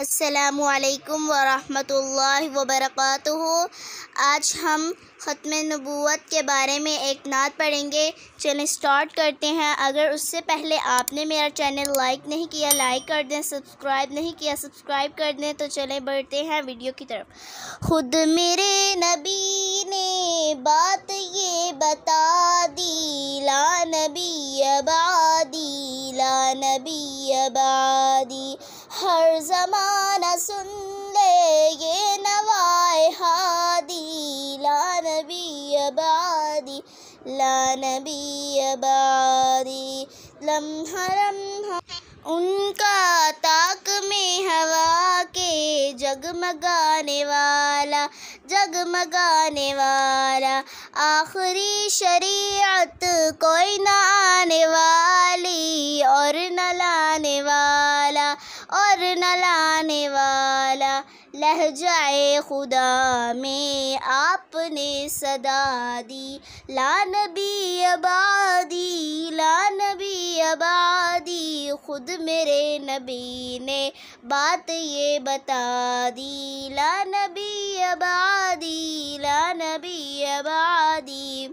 السلام علیکم ورحمۃ اللہ وبرکاتہ۔ آج ہم ختم نبوت کے بارے میں ایک نعت پڑھیں گے۔ چلیں سٹارٹ کرتے ہیں۔ اگر اس سے پہلے آپ نے میرا چینل لائک نہیں کیا، لائک کر دیں، سبسکرائب نہیں کیا، سبسکرائب کر دیں۔ تو چلیں بڑھتے ہیں ویڈیو کی طرف۔ خود میرے نبی نے بات یہ بتا دی، لا نبی بعدی، لا نبی بعدی۔ ہر زمانہ سن لے یہ نوائے ہادی، لا نبی بعدی، لا نبی بعدی۔ لمحہ لمحہ ان کا طاق میں ہوا کے جگمگانے والا، جگمگانے والا۔ آخری شریعت کوئی نہ آنے والی، اور نہ لانے والا، اور نہ لانے والا۔ لہجۂ خدا میں آپ نے صدا دی، لا نبی بعدی، لا نبی بعدی۔ خود میرے نبی نے بات یہ بتا دی، لا نبی بعدی، لا نبی بعدی۔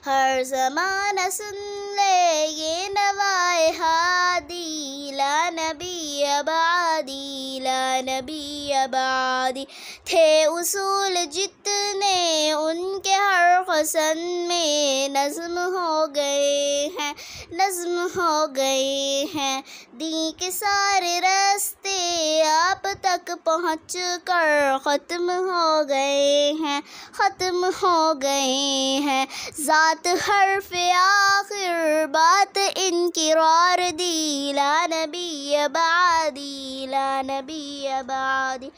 ہر زمانہ سن لے یہ نوائے ہادی، لا نبی بعدی، لا نبی بعدی۔ تھے اصول جتنے ان کے ہر فصل میں نظم ہو گئے ہیں، نظم ہو گئے ہیں۔ دین کے سارے راستے آپ تک پہنچ کر ختم ہو گئے ہیں، ختم ہو گئے ہیں۔ ذات حرف آخر بات انقرار دی، لا نبی بعدی، لا نبی بعدی۔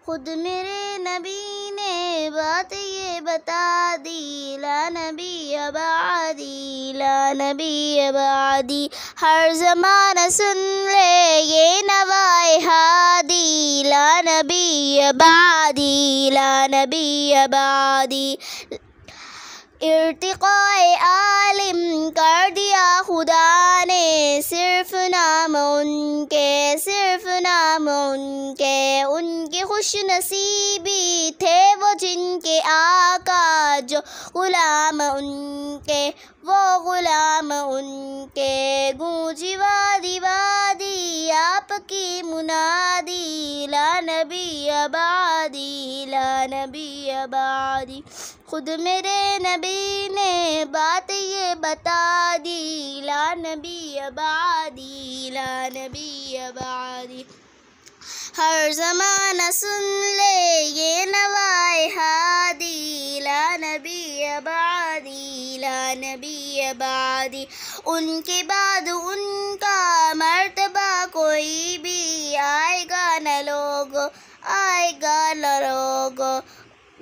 خود میرے نبی نے بات یہ بتا دی، لا نبی بعدی، لا نبی بعدی۔ ہر زمانہ سن لے یہ نوائے ہادی، لا نبی بعدی، لا نبی بعدی۔ ارتقائے عالم کر دیا خدا نے، صرف نام ان کے، صرف نام ان کے۔ ان کی خوش نصیبی تھے وہ جن کے آقا، جو غلام ان کے، وہ غلام ان کے۔ گونجی وادی وادی آپ کی منادی، لا نبی بعدی، لا نبی بعدی۔ خود میرے نبی نے بات یہ بتا دی، لا نبی بعدی، لا نبی بعدی۔ ہر زمانہ سن لے یہ نوائے ہادی، لا نبی بعدی، لا نبی بعدی۔ ان کے بعد ان کا مرتبہ کوئی بھی آئے گا نہ لوگ، آئے گا نہ لوگ۔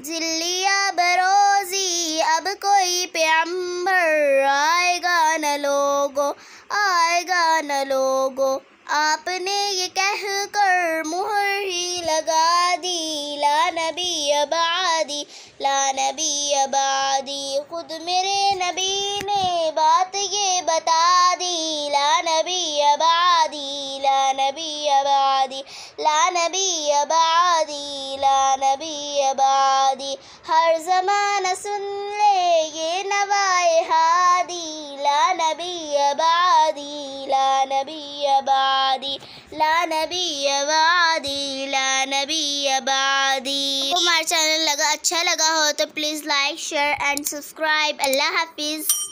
ذلیہ بروزی اب کوئی پیغمبر آئے گا نہ لوگو، آئے گا نہ لوگو۔ آپ نے یہ کہہ کر مہر ہی لگا دی، لا نبی بعدی، لا نبی بعدی۔ خود میرے نبی نے بات یہ بتا دی، لا نبی بعدی، لا نبی بعدی، لا نبی بعدی، لا نبی بعدی۔ ہر زمانہ سن لے یہ نوائے ہادی، لا نبی بعدی، لا نبی بعدی، لا نبی بعدی، لا نبی بعدی۔ ہمارا چینل اچھا لگا ہو تو please like, share and subscribe. اللہ حافظ۔